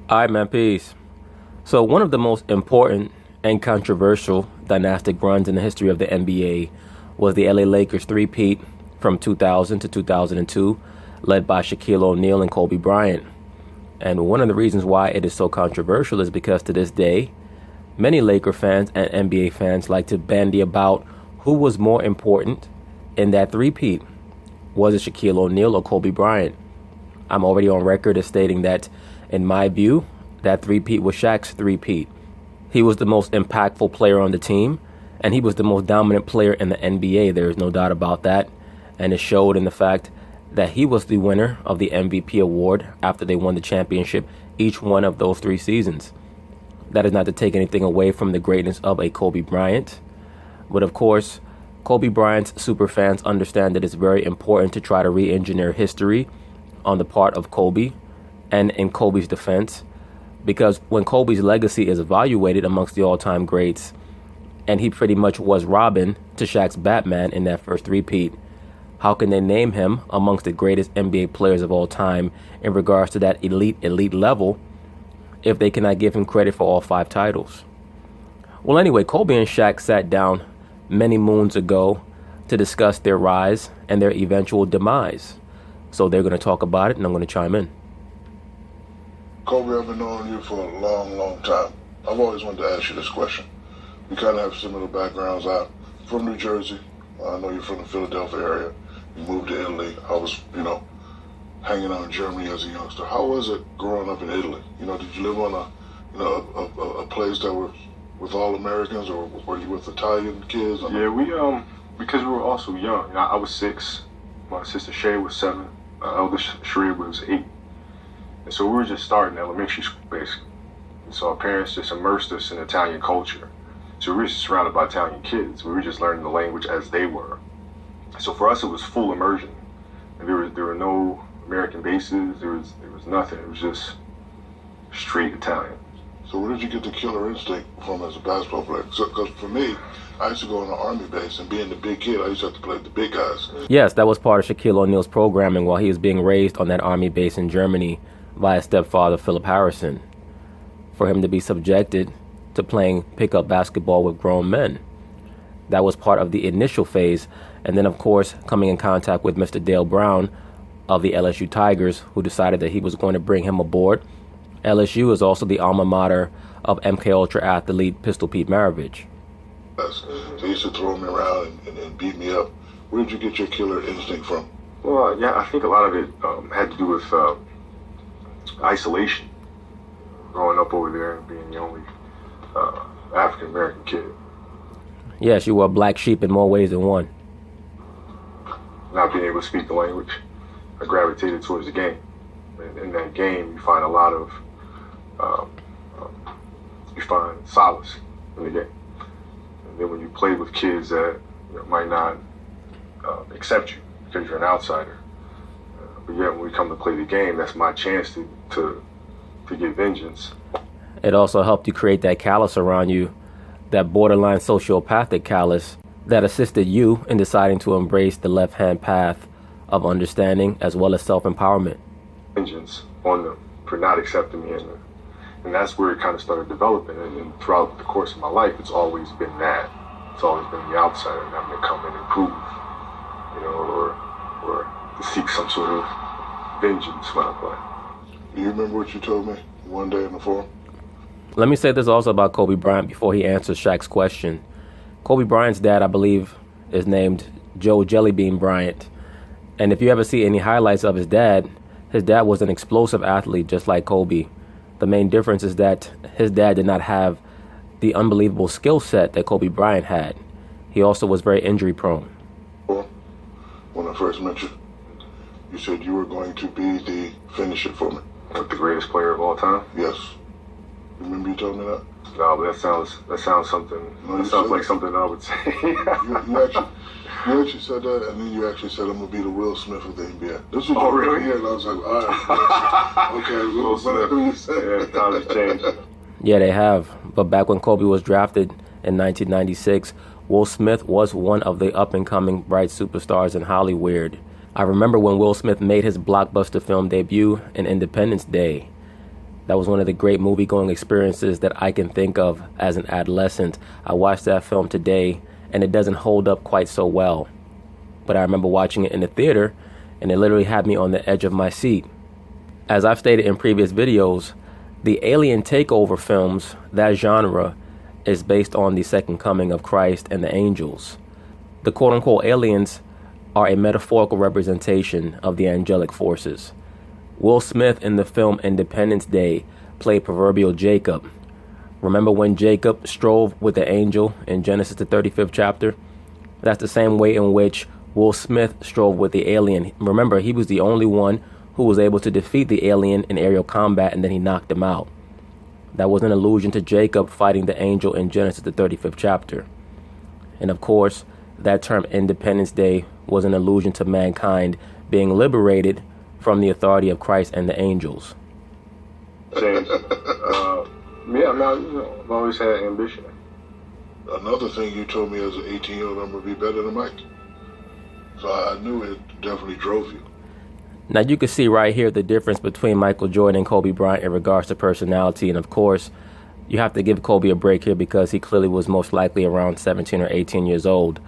All right, man, peace. So one of the most important and controversial dynastic runs in the history of the NBA was the LA Lakers three-peat from 2000 to 2002, led by Shaquille O'Neal and Kobe Bryant. And one of the reasons why it is so controversial is because to this day, many Laker fans and NBA fans like to bandy about who was more important in that three-peat. Was it Shaquille O'Neal or Kobe Bryant? I'm already on record as stating that, in my view, that three-peat was Shaq's three-peat. He was the most impactful player on the team, and he was the most dominant player in the NBA. There is no doubt about that. And it showed in the fact that he was the winner of the MVP award after they won the championship each one of those 3 seasons. That is not to take anything away from the greatness of a Kobe Bryant. But of course, Kobe Bryant's superfans understand that it's very important to try to re-engineer history on the part of Kobe and in Kobe's defense, because when Kobe's legacy is evaluated amongst the all-time greats, and he pretty much was Robin to Shaq's Batman in that first three-peat, how can they name him amongst the greatest NBA players of all time in regards to that elite level if they cannot give him credit for all 5 titles? Well, anyway, Kobe and Shaq sat down many moons ago to discuss their rise and their eventual demise. So they're going to talk about it, and I'm going to chime in. Kobe, I've been knowing you for a long time. I've always wanted to ask you this question. We kind of have similar backgrounds. I'm from New Jersey. I know you're from the Philadelphia area. You moved to Italy. I was, hanging out in Germany as a youngster. How was it growing up in Italy? Did you live on a place that was with all Americans, or were you with Italian kids? Yeah, because we were also young. I was 6. My sister Shay was 7. My eldest Sheree was 8. And so we were just starting elementary school, basically. And so our parents just immersed us in Italian culture. So we were just surrounded by Italian kids. We were just learning the language as they were. So for us, it was full immersion. And there were no American bases. There was nothing. It was just straight Italian. So where did you get the killer instinct from as a basketball player? Because for me, I used to go on the Army base, and being the big kid, I used to have to play with the big guys. Yes, that was part of Shaquille O'Neal's programming while he was being raised on that Army base in Germany by his stepfather, Philip Harrison, for him to be subjected to playing pickup basketball with grown men. That was part of the initial phase, and then, of course, coming in contact with Mr. Dale Brown of the LSU Tigers, who decided that he was going to bring him aboard. LSU is also the alma mater of MK Ultra athlete Pistol Pete Maravich. So he used to throw me around and beat me up. Where did you get your killer instinct from? Well, yeah, I think a lot of it had to do with isolation. Growing up over there and being the only African-American kid. Yes, you were a black sheep in more ways than one. Not being able to speak the language, I gravitated towards the game. And in that game, you find a lot of, you find solace in the game. And then when you play with kids that might not accept you because you're an outsider, but yet when we come to play the game, that's my chance to get vengeance. It also helped you create that callus around you, that borderline sociopathic callus that assisted you in deciding to embrace the left-hand path of understanding as well as self-empowerment. Vengeance on them for not accepting me, and that's where it kind of started developing. And throughout the course of my life, it's always been that. It's always been the outsider and having to come in and prove, or to seek some sort of vengeance when I play. Do you remember what you told me one day in the forum? Let me say this also about Kobe Bryant before he answers Shaq's question. Kobe Bryant's dad, I believe, is named Joe Jellybean Bryant. And if you ever see any highlights of his dad was an explosive athlete just like Kobe. The main difference is that his dad did not have the unbelievable skill set that Kobe Bryant had. He also was very injury prone. When I first met you, you said you were going to be the finisher for me. Like the greatest player of all time? Yes. Remember you told me that? No, but that sounds something. No, that sounds like something I would say. you actually said that, and then you actually said, I'm going to be the Will Smith of the NBA. This was really? Yeah, and I was like, all right. Okay, Will Smith. Yeah, times have changed. Yeah, they have. But back when Kobe was drafted in 1996, Will Smith was one of the up-and-coming bright superstars in Hollywood. I remember when Will Smith made his blockbuster film debut in Independence Day. That was one of the great movie-going experiences that I can think of as an adolescent. I watched that film today, and it doesn't hold up quite so well. But I remember watching it in the theater, and it literally had me on the edge of my seat. As I've stated in previous videos, the alien takeover films, that genre, is based on the second coming of Christ and the angels. The quote-unquote aliens are a metaphorical representation of the angelic forces. Will Smith in the film Independence Day played proverbial Jacob. Remember when Jacob strove with the angel in Genesis the 35th chapter? That's the same way in which Will Smith strove with the alien. Remember, he was the only one who was able to defeat the alien in aerial combat, and then he knocked him out. That was an allusion to Jacob fighting the angel in Genesis the 35th chapter. And of course, that term Independence Day was an allusion to mankind being liberated from the authority of Christ and the angels. James, I've always had ambition. Another thing you told me as an 18-year-old, I'm going to be better than Mike. So I knew it definitely drove you. Now you can see right here the difference between Michael Jordan and Kobe Bryant in regards to personality. And of course, you have to give Kobe a break here because he clearly was most likely around 17 or 18 years old.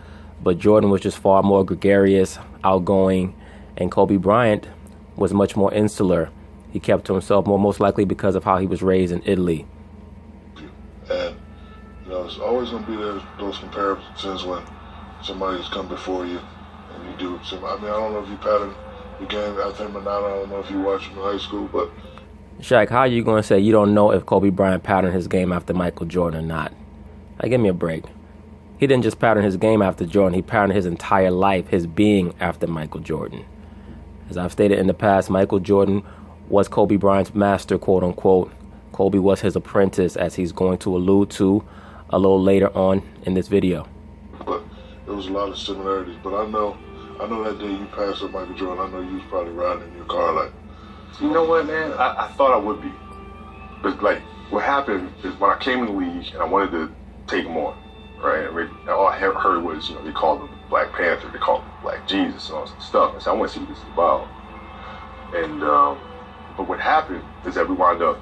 But Jordan was just far more gregarious, outgoing, and Kobe Bryant was much more insular. He kept to himself more, most likely because of how he was raised in Italy. And, it's always going to be those comparisons when somebody's come before you and you do some. I don't know if you pattern the game after him or not. I don't know if you watched him in high school, but... Shaq, how are you going to say you don't know if Kobe Bryant patterned his game after Michael Jordan or not? Give me a break. He didn't just pattern his game after Jordan. He patterned his entire life, his being, after Michael Jordan. As I've stated in the past, Michael Jordan was Kobe Bryant's master, quote unquote. Kobe was his apprentice, as he's going to allude to a little later on in this video. But there was a lot of similarities. But I know that day you passed up Michael Jordan, I know you was probably riding in your car like... You know what, man? I thought I would be. But, what happened is when I came in the league and I wanted to take him on, right? All I heard was, they called him Black Panther, they called him Black Jesus and all this stuff. I said, I want to see what this is about. And, but what happened is that he wound up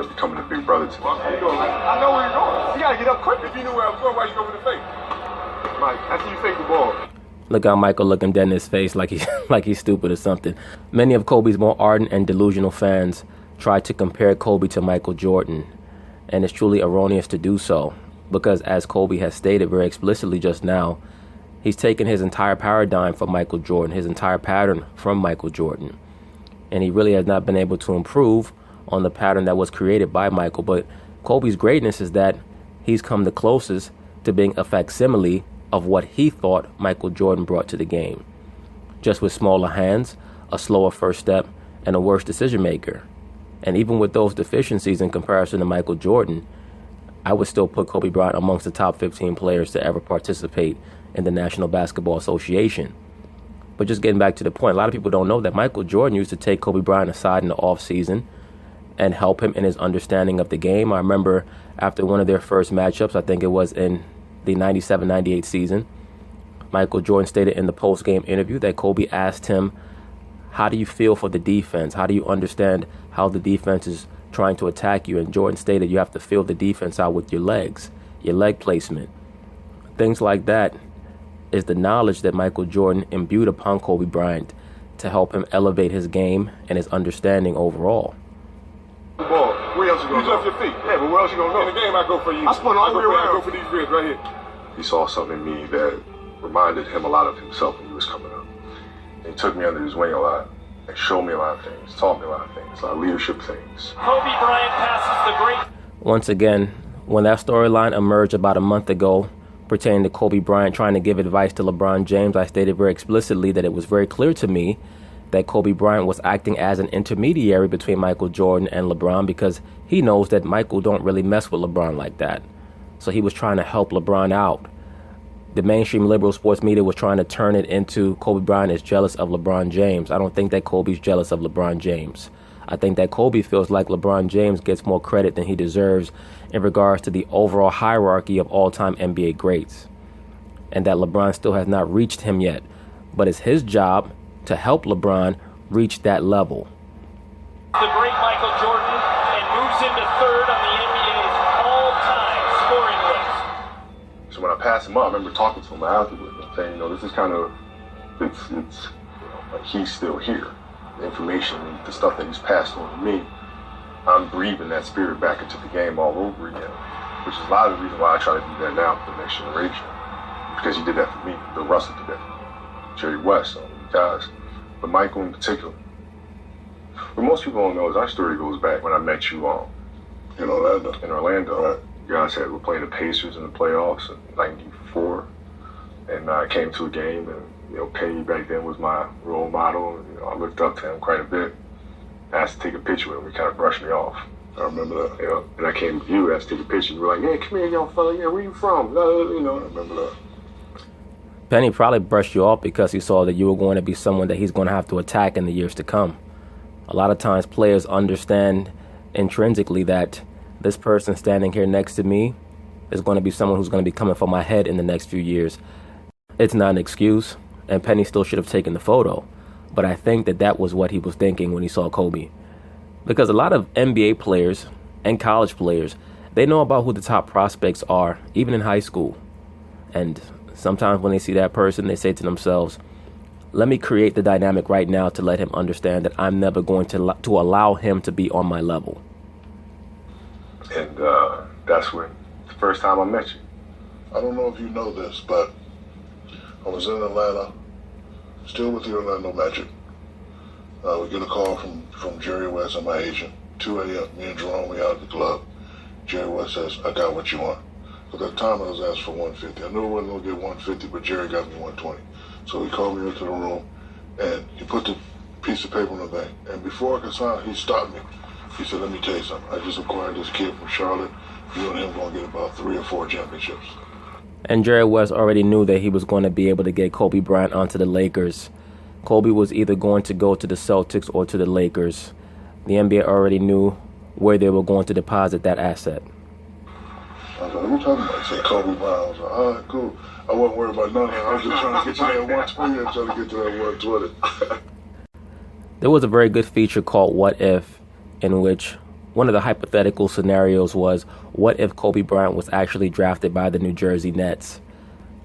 becoming a big brother to me. I know where you're going. You gotta get up quick. If you knew where I was going, why you go with the fake? Mike, after you fake the ball. Look how Michael looking dead in his face like he's stupid or something. Many of Kobe's more ardent and delusional fans try to compare Kobe to Michael Jordan, and it's truly erroneous to do so because, as Kobe has stated very explicitly just now, he's taken his entire paradigm from Michael Jordan, his entire pattern from Michael Jordan, and he really has not been able to improve on the pattern that was created by Michael. But Kobe's greatness is that he's come the closest to being a facsimile of what he thought Michael Jordan brought to the game. Just with smaller hands, a slower first step, and a worse decision maker. And even with those deficiencies in comparison to Michael Jordan, I would still put Kobe Bryant amongst the top 15 players to ever participate in the National Basketball Association. But just getting back to the point, a lot of people don't know that Michael Jordan used to take Kobe Bryant aside in the offseason and help him in his understanding of the game. I remember after one of their first matchups, I think it was in the 97-98 season, Michael Jordan stated in the post-game interview that Kobe asked him, how do you feel for the defense? How do you understand how the defense is trying to attack you? And Jordan stated you have to feel the defense out with your legs, your leg placement. Things like that is the knowledge that Michael Jordan imbued upon Kobe Bryant to help him elevate his game and his understanding overall. Ball. Where else you gonna go? Your feet. Yeah, but where else you gonna go? In the game, I go for you. I spun all the way around. I go for these ribs right here. He saw something in me that reminded him a lot of himself when he was coming up. And he took me under his wing a lot and showed me a lot of things, taught me a lot of things, a lot of leadership things. Kobe Bryant passes the great. Once again, when that storyline emerged about a month ago pertaining to Kobe Bryant trying to give advice to LeBron James, I stated very explicitly that it was very clear to me that Kobe Bryant was acting as an intermediary between Michael Jordan and LeBron because he knows that Michael don't really mess with LeBron like that. So he was trying to help LeBron out. The mainstream liberal sports media was trying to turn it into Kobe Bryant is jealous of LeBron James. I don't think that Kobe's jealous of LeBron James. I think that Kobe feels like LeBron James gets more credit than he deserves in regards to the overall hierarchy of all-time NBA greats, and that LeBron still has not reached him yet. But it's his job to help LeBron reach that level. The great Michael Jordan and pass him up. I remember talking to him afterwards and saying, this is kind of, it's like he's still here. The information and the stuff that he's passed on to me, I'm breathing that spirit back into the game all over again, which is a lot of the reason why I try to do that now for the next generation, because he did that for me. Bill Russell did that for me. Jerry West, all these guys, but Michael in particular. What most people don't know is our story goes back when I met you in Orlando. Right. You guys were playing the Pacers in the playoffs in '94, and I came to a game, and Penny back then was my role model. And, I looked up to him quite a bit. I asked to take a picture with him. He kind of brushed me off. I remember that. And I came to you, asked to take a picture. You were like, "Yeah, come here, young fella. Yeah, where you from?" I remember that. Penny probably brushed you off because he saw that you were going to be someone that he's going to have to attack in the years to come. A lot of times players understand intrinsically that this person standing here next to me is going to be someone who's going to be coming for my head in the next few years. It's not an excuse, and Penny still should have taken the photo. But I think that was what he was thinking when he saw Kobe. Because a lot of NBA players and college players, they know about who the top prospects are, even in high school. And sometimes when they see that person, they say to themselves, let me create the dynamic right now to let him understand that I'm never going to allow him to be on my level. And that's when the first time I met you. I don't know if you know this, but I was in Atlanta, still with the Orlando Magic. We get a call from Jerry West and my agent, 2 a.m. Me and Jerome, we out at the club. Jerry West says, I got what you want. At that time, I was asked for 150. I knew I wasn't going to get 150, but Jerry got me 120. So he called me into the room, and he put the piece of paper on the thing. And before I could sign, he stopped me. He said, let me tell you something. I just acquired this kid from Charlotte. You and him going to get about 3 or 4 championships. And Jerry West already knew that he was going to be able to get Kobe Bryant onto the Lakers. Kobe was either going to go to the Celtics or to the Lakers. The NBA already knew where they were going to deposit that asset. I was like, what are you talking about? He said Kobe Bryant. I was like, all right, cool. I wasn't worried about none of that. I was just trying to get to that 120 and trying to get to that 120. There was a very good feature called What If, in which one of the hypothetical scenarios was, what if Kobe Bryant was actually drafted by the New Jersey Nets?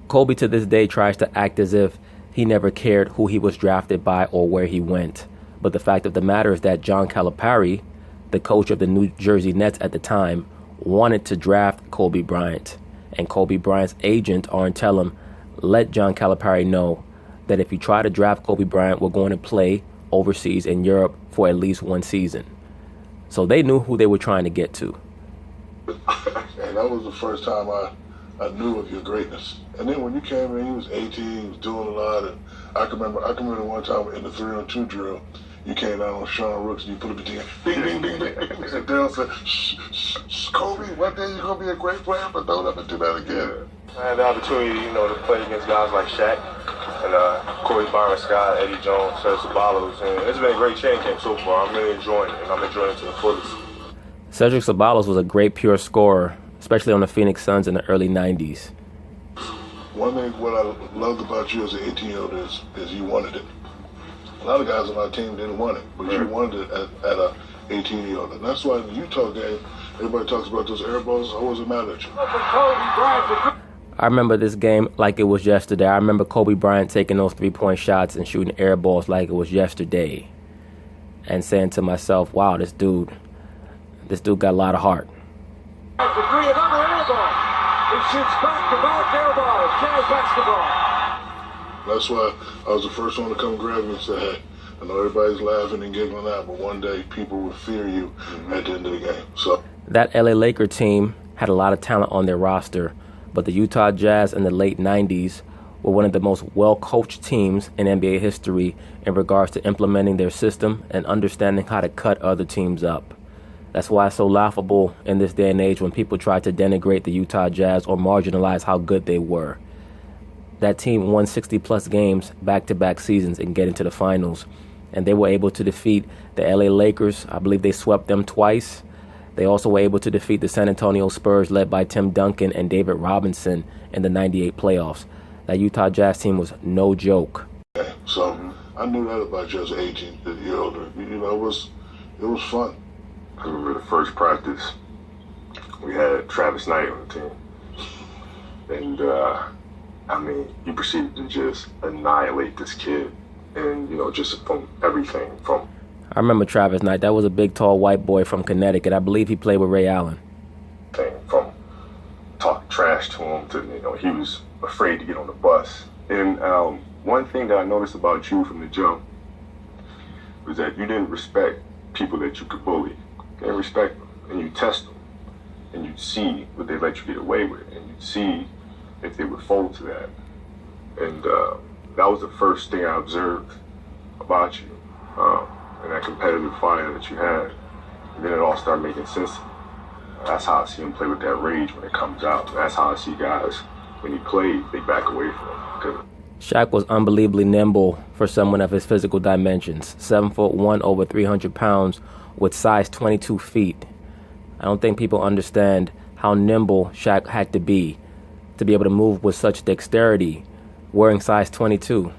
Kobe to this day tries to act as if he never cared who he was drafted by or where he went. But the fact of the matter is that John Calipari, the coach of the New Jersey Nets at the time, wanted to draft Kobe Bryant. And Kobe Bryant's agent, Arn Tellem, let John Calipari know that if you try to draft Kobe Bryant, we're going to play overseas in Europe for at least 1 season. So they knew who they were trying to get to. And that was the first time I knew of your greatness. And then when you came in, he was 18, he was doing a lot. And I can remember one time in the 3-on-2 drill, you came down on Sean Rooks and you put up a thing, ding, ding, ding, ding. And Dale said, shh, Kobe, one day you're going to be a great player, but don't ever do that again. I had the opportunity, to play against guys like Shaq and Corey Byron Scott, Eddie Jones, Serge Sabalos, and it's been a great training camp so far. I'm really enjoying it, and I'm enjoying it to the fullest. Cedric Sabalos was a great pure scorer, especially on the Phoenix Suns in the early 90s. One thing what I loved about you as an 18-year-old is you wanted it. A lot of guys on our team didn't want it, but you wanted it at a 18-year-old. And that's why in the Utah game, everybody talks about those air balls. I wasn't mad at you. I remember this game like it was yesterday. I remember Kobe Bryant taking those 3-point shots and shooting air balls like it was yesterday. And saying to myself, wow, this dude got a lot of heart. Another air ball. He shoots back-to-back air balls. Jazz basketball. That's why I was the first one to come grab me and say, hey, I know everybody's laughing and giggling out, but one day people will fear you at the end of the game. So that LA Laker team had a lot of talent on their roster, but the Utah Jazz in the late 90s were one of the most well-coached teams in NBA history in regards to implementing their system and understanding how to cut other teams up. That's why it's so laughable in this day and age when people try to denigrate the Utah Jazz or marginalize how good they were. That team won 60-plus games back-to-back seasons and get into the finals. And they were able to defeat the LA Lakers. I believe they swept them twice. They also were able to defeat the San Antonio Spurs led by Tim Duncan and David Robinson in the 98 playoffs. That Utah Jazz team was no joke. So I knew that about you as an 18-year-old. It was fun. I remember the first practice, we had Travis Knight on the team. And, I mean, he proceeded to just annihilate this kid. And, you know, just from everything from... I remember Travis Knight. That was a big, tall white boy from Connecticut. I believe he played with Ray Allen. From talking trash to him to, you know, he was afraid to get on the bus. And one thing that I noticed about you from the jump was that you didn't respect people that you could bully. You didn't respect them, and you test them, and you'd see what they let you get away with, and you'd see if they would fold to that. And that was the first thing I observed about you, and that competitive fire that you had. And then it all started making sense to me. That's how I see him play with that rage when it comes out. That's how I see guys, when he plays, they back away from him. Shaq was unbelievably nimble for someone of his physical dimensions. 7'1", over 300 pounds, with size 22 feet. I don't think people understand how nimble Shaq had to be able to move with such dexterity, wearing size 22.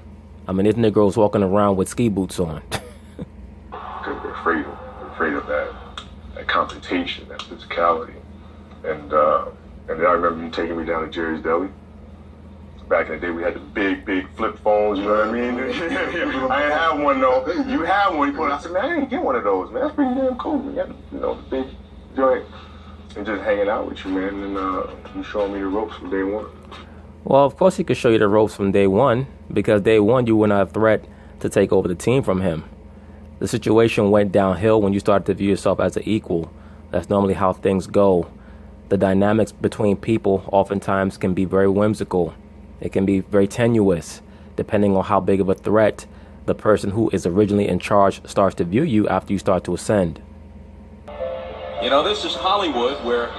I mean, this nigga was walking around with ski boots on. Because they're afraid of that confrontation, that physicality. And then I remember you taking me down to Jerry's Deli. Back in the day, we had the big flip phones, you know what I mean? I didn't have one, though. You had one. I said, man, I didn't get one of those, man. That's pretty damn cool. You got, you know, the big joint. And just hanging out with you, man. And you showing me the ropes from day one. Well, of course he could show you the ropes from day one, because day one you were not a threat to take over the team from him. The situation went downhill when you started to view yourself as an equal. That's normally how things go. The dynamics between people oftentimes can be very whimsical. It can be very tenuous, depending on how big of a threat the person who is originally in charge starts to view you after you start to ascend. You know, this is Hollywood, where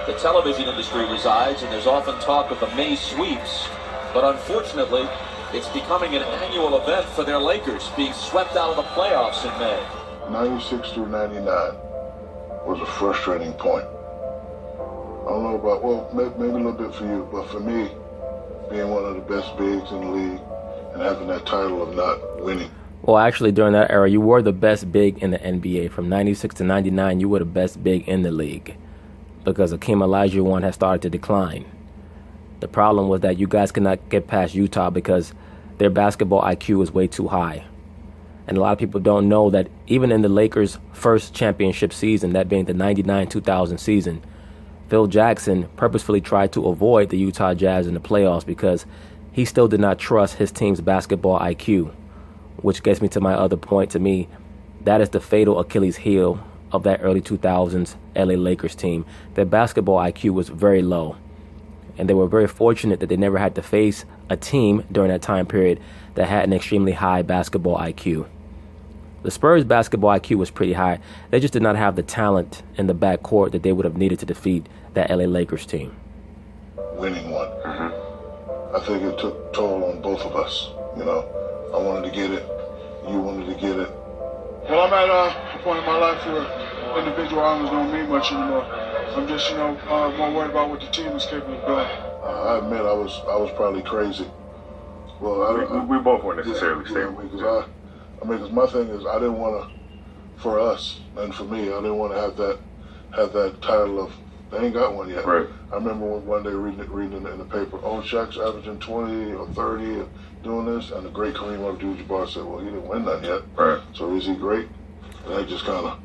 the television industry resides, and there's often talk of the May sweeps. But unfortunately, it's becoming an annual event for their Lakers, being swept out of the playoffs in May. 96 through 99 was a frustrating point. I don't know about, well, maybe a little bit for you, but for me, being one of the best bigs in the league and having that title of not winning. Well, actually, during that era, you were the best big in the NBA. From 96 to 99, you were the best big in the league because Akeem Olajuwon had started to decline. The problem was that you guys could not get past Utah because their basketball IQ was way too high. And a lot of people don't know that even in the Lakers' first championship season, that being the 99-2000 season, Phil Jackson purposefully tried to avoid the Utah Jazz in the playoffs because he still did not trust his team's basketball IQ, which gets me to my other point. To me, that is the fatal Achilles heel of that early 2000s LA Lakers team. Their basketball IQ was very low, and they were very fortunate that they never had to face a team during that time period that had an extremely high basketball IQ. The Spurs' basketball IQ was pretty high. They just did not have the talent in the backcourt that they would have needed to defeat that LA Lakers team. Winning one. I think it took toll on both of us. You know, I wanted to get it. You wanted to get it. Well, I'm at a point in my life where individual honors don't mean much anymore. I'm just, you know, more worried about what the team is capable of doing. I admit I was probably crazy. Well, we both weren't necessarily stable. Because my thing is, I didn't want to, for us and for me, I didn't want to have that title of, they ain't got one yet. Right. I remember one day reading in the paper, oh, Shaq's averaging 20 or 30 and doing this, and the great Kareem Abdul-Jabbar said, well, he didn't win none yet. Right. So is he great? And that just kind of...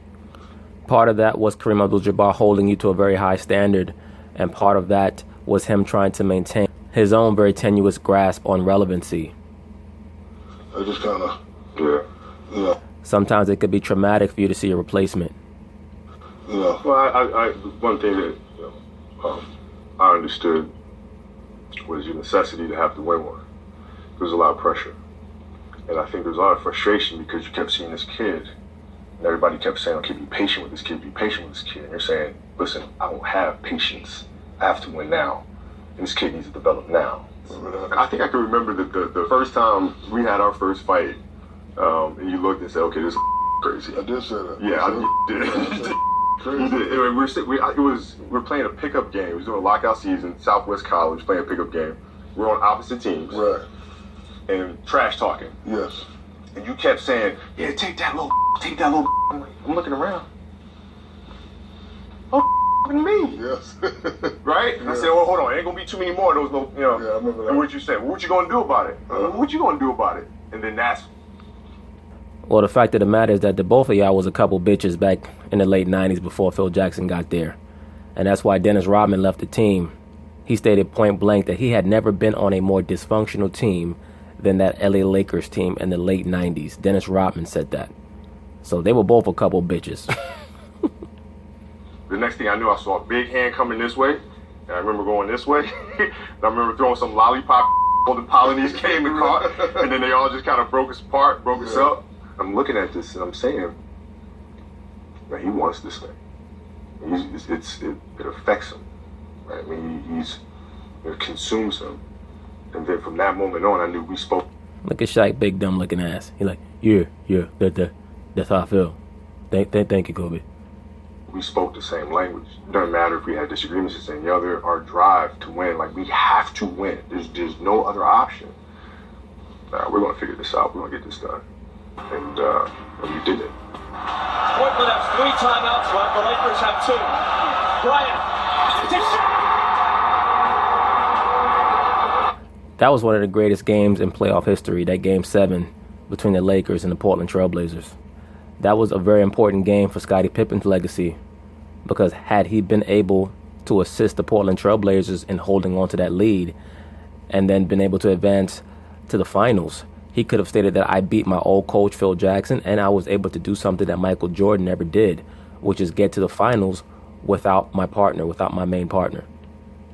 Part of that was Kareem Abdul-Jabbar holding you to a very high standard, and part of that was him trying to maintain his own very tenuous grasp on relevancy. I just kind of... Yeah. You know. Sometimes it could be traumatic for you to see a replacement. You know. Well, I one thing that I understood was your necessity to have to win one. There was a lot of pressure. And I think there was a lot of frustration because you kept seeing this kid, and everybody kept saying, okay, be patient with this kid, be patient with this kid. And you're saying, listen, I don't have patience. I have to win now. And this kid needs to develop now. I think I can remember the first time we had our first fight, and you looked and said, okay, this is crazy. I did say that. Yeah, I did. Crazy. You did. We're playing a pickup game. We was doing a lockout season, Southwest College, playing a pickup game. We're on opposite teams. Right. And trash talking. Yes. And you kept saying, yeah, take that little. I'm looking around. Oh, me. Yes. Right? right? Yeah. I said, well, hold on, ain't gonna be too many more of those, you know. Yeah, I remember that. And what you said, well, what you gonna do about it? What you gonna do about it? And then that's... Well, the fact of the matter is that the both of y'all was a couple bitches back in the late 90s before Phil Jackson got there. And that's why Dennis Rodman left the team. He stated point blank that he had never been on a more dysfunctional team than that LA Lakers team in the late 90s. Dennis Rodman said that. So they were both a couple bitches. The next thing I knew, I saw a big hand coming this way. And I remember going this way. And I remember throwing some lollipop. All the Polynesians came and caught. And then they all just kind of broke us apart, broke us up. I'm looking at this and I'm saying, man, he wants this thing. It affects him. Right? I mean, it consumes him. And then from that moment on, I knew we spoke. Look at Shaq, big dumb looking ass. He like, yeah, that's how I feel. Thank you, Kobe. We spoke the same language. It doesn't matter if we had disagreements this and the other. Our drive to win, like we have to win. There's no other option. We're gonna figure this out. We're gonna get this done. And we did it. Portland has 3 timeouts left. The Lakers have 2. Bryant. That was one of the greatest games in playoff history, that Game 7 between the Lakers and the Portland Trailblazers. That was a very important game for Scottie Pippen's legacy, because had he been able to assist the Portland Trailblazers in holding on to that lead and then been able to advance to the finals, he could have stated that I beat my old coach, Phil Jackson, and I was able to do something that Michael Jordan never did, which is get to the finals without my partner, without my main partner.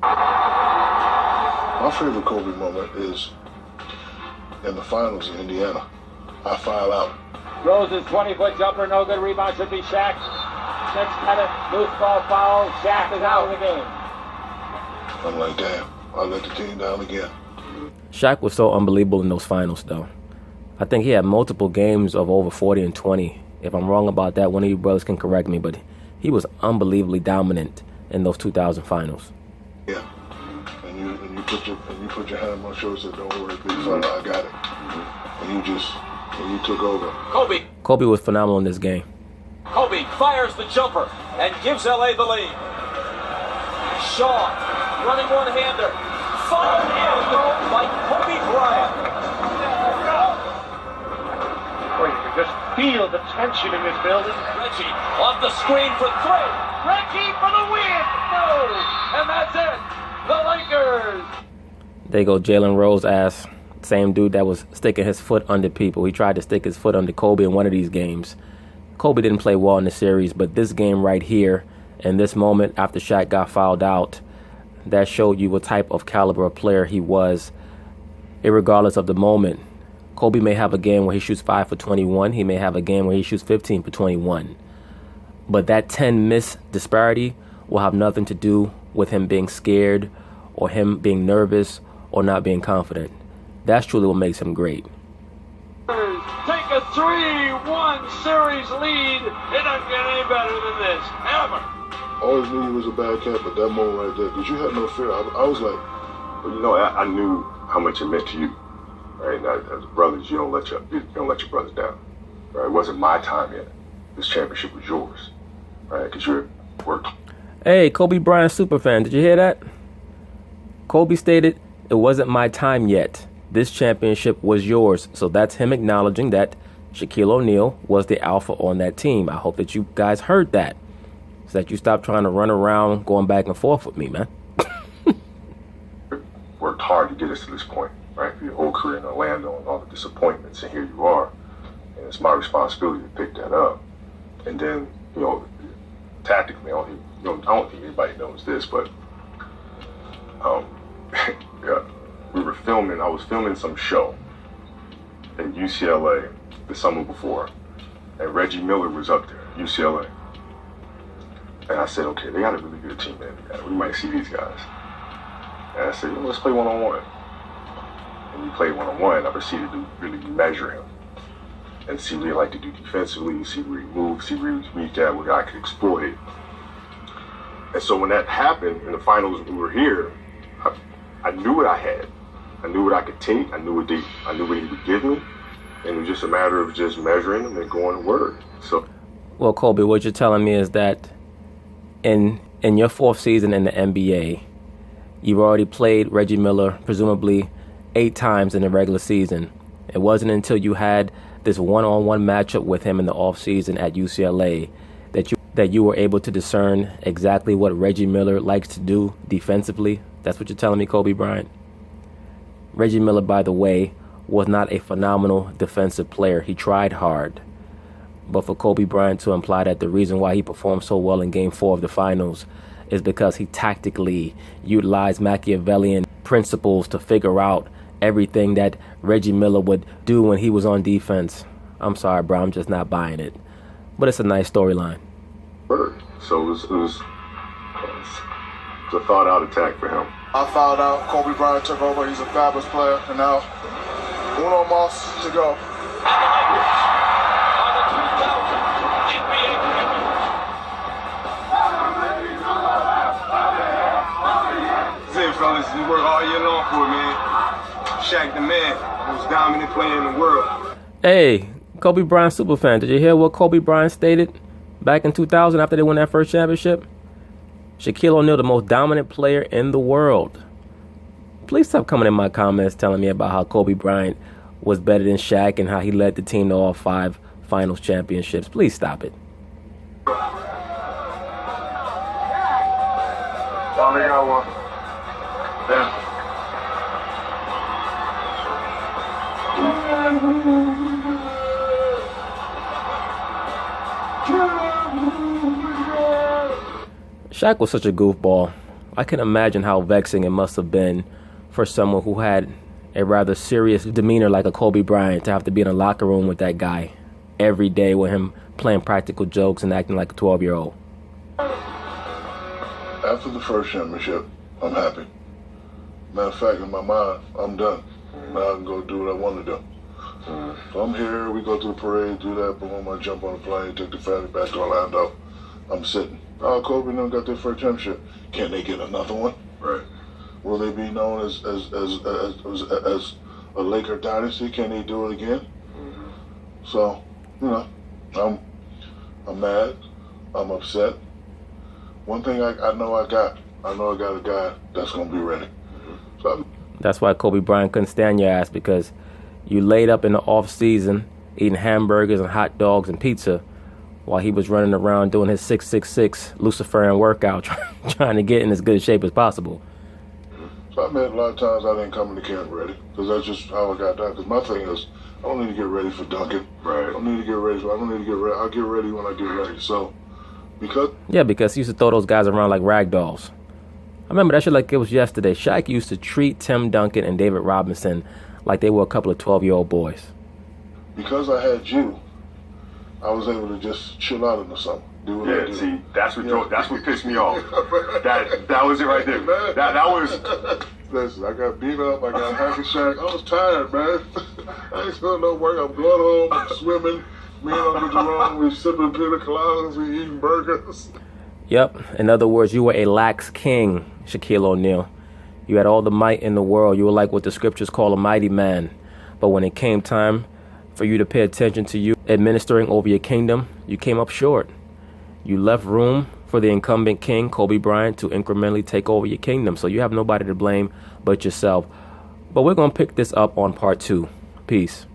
My favorite Kobe moment is in the finals in Indiana. I foul out. Rose's 20-foot jumper, no good. Rebound should be Shaq. Next minute, loose ball foul. Shaq is out of the game. I'm like, damn, I let the team down again. Shaq was so unbelievable in those finals, though. I think he had multiple games of over 40 and 20. If I'm wrong about that, one of you brothers can correct me, but he was unbelievably dominant in those 2000 finals. Yeah. And you put your hand on my shoulder and said, don't worry, big fella, I got it. And you took over. Kobe was phenomenal in this game. Kobe fires the jumper and gives LA the lead. Shaw running one-hander. Fired in by Kobe Bryant. Well, you can just feel the tension in this building. Reggie off the screen for 3. Reggie for the win! No! And that's it. The Lakers. There you go, Jalen Rose ass. Same dude that was sticking his foot under people. He tried to stick his foot under Kobe in one of these games. Kobe didn't play well in the series, but this game right here, in this moment after Shaq got fouled out, that showed you what type of caliber of player he was, irregardless of the moment. Kobe may have a game where he shoots 5 for 21. He may have a game where he shoots 15 for 21. But that 10 miss disparity will have nothing to do with him being scared or him being nervous or not being confident. That's truly what makes him great. Take a 3-1 series lead. It doesn't get any better than this, ever. I always knew he was a bad cat, but that moment right there, because you had no fear. I was like, But you know, I knew how much it meant to you. Right? As brothers, you don't let your brothers down. Right? It wasn't my time yet. This championship was yours. Right? Because you worked. Hey, Kobe Bryant superfan, did you hear that? Kobe stated, it wasn't my time yet. This championship was yours. So that's him acknowledging that Shaquille O'Neal was the alpha on that team. I hope that you guys heard that, so that you stop trying to run around going back and forth with me, man. Worked hard to get us to this point, right? For your whole career in Orlando and all the disappointments, and here you are. And it's my responsibility to pick that up. And then, you know, tactically, I don't think anybody knows this, but yeah, I was filming some show at UCLA the summer before, and Reggie Miller was up there, UCLA. And I said, okay, they got a really good team in Indiana. We might see these guys. And I said, let's play one-on-one. And we played one-on-one. I proceeded to really measure him and see what he liked to do defensively, see where he moved, see where he was weak at, what I could exploit. And so when that happened in the finals, we were here, I knew what I had. I knew what I could take. I knew what he would give me. And it was just a matter of just measuring him and going to work. So, well, Kobe, what you're telling me is that in your 4th season in the NBA, You've already played Reggie Miller, presumably 8 times in the regular season. It wasn't until you had this one-on-one matchup with him in the offseason at UCLA that you were able to discern exactly what Reggie Miller likes to do defensively. That's what you're telling me, Kobe Bryant? Reggie Miller, by the way, was not a phenomenal defensive player. He tried hard. But for Kobe Bryant to imply that the reason why he performed so well in Game 4 of the finals is because he tactically utilized Machiavellian principles to figure out everything that Reggie Miller would do when he was on defense. I'm sorry, bro. I'm just not buying it. But it's a nice storyline. So it was a thought-out attack for him. I found out Kobe Bryant took over. He's a fabulous player. And now, uno mas to go. Fellas, we work all year long for it, man. Shaq the man, most dominant player in the world. Hey, Kobe Bryant superfan, did you hear what Kobe Bryant stated back in 2000 after they won that first championship? Shaquille O'Neal, the most dominant player in the world. Please stop coming in my comments telling me about how Kobe Bryant was better than Shaq and how he led the team to all 5 finals championships. Please stop it. Finally got one. Yeah. Shaq was such a goofball. I can imagine how vexing it must have been for someone who had a rather serious demeanor like a Kobe Bryant to have to be in a locker room with that guy every day with him playing practical jokes and acting like a 12-year-old. After the first championship, I'm happy. Matter of fact, in my mind, I'm done. Now I can go do what I want to do. So I'm here, we go to the parade, do that, boom, I jump on a plane, take the family back to Orlando. I'm sitting. Oh, Kobe and them got their first championship. Can they get another one? Right. Will they be known as a Laker dynasty? Can they do it again? So, you know, I'm mad. I'm upset. One thing I know I got a guy that's gonna be ready. So that's why Kobe Bryant couldn't stand your ass, because you laid up in the off season eating hamburgers and hot dogs and pizza while he was running around doing his 666 Luciferian workout, trying to get in as good shape as possible. So I admit a lot of times I didn't come into camp ready, because that's just how I got done. Because my thing is, I don't need to get ready for dunking. Right. I don't need to get ready. I'll get ready when I get ready. So, because he used to throw those guys around like rag dolls. I remember that shit like it was yesterday. Shaq used to treat Tim Duncan and David Robinson like they were a couple of 12-year-old boys. Because I had you, I was able to just chill out in the summer. Do what I do. See, that's what pissed me off. That was it right there. That was. Listen, I got beat up. I got hacky Shaq. I was tired, man. I ain't doing no work. I'm going home. I'm swimming. Me and Uncle Jerome, we sipping pina coladas. We eating burgers. Yep. In other words, you were a lax king, Shaquille O'Neal. You had all the might in the world. You were like what the scriptures call a mighty man. But when it came time for you to pay attention to you administering over your kingdom, you came up short. You left room for the incumbent king, Kobe Bryant, to incrementally take over your kingdom. So you have nobody to blame but yourself. But we're going to pick this up on part 2. Peace.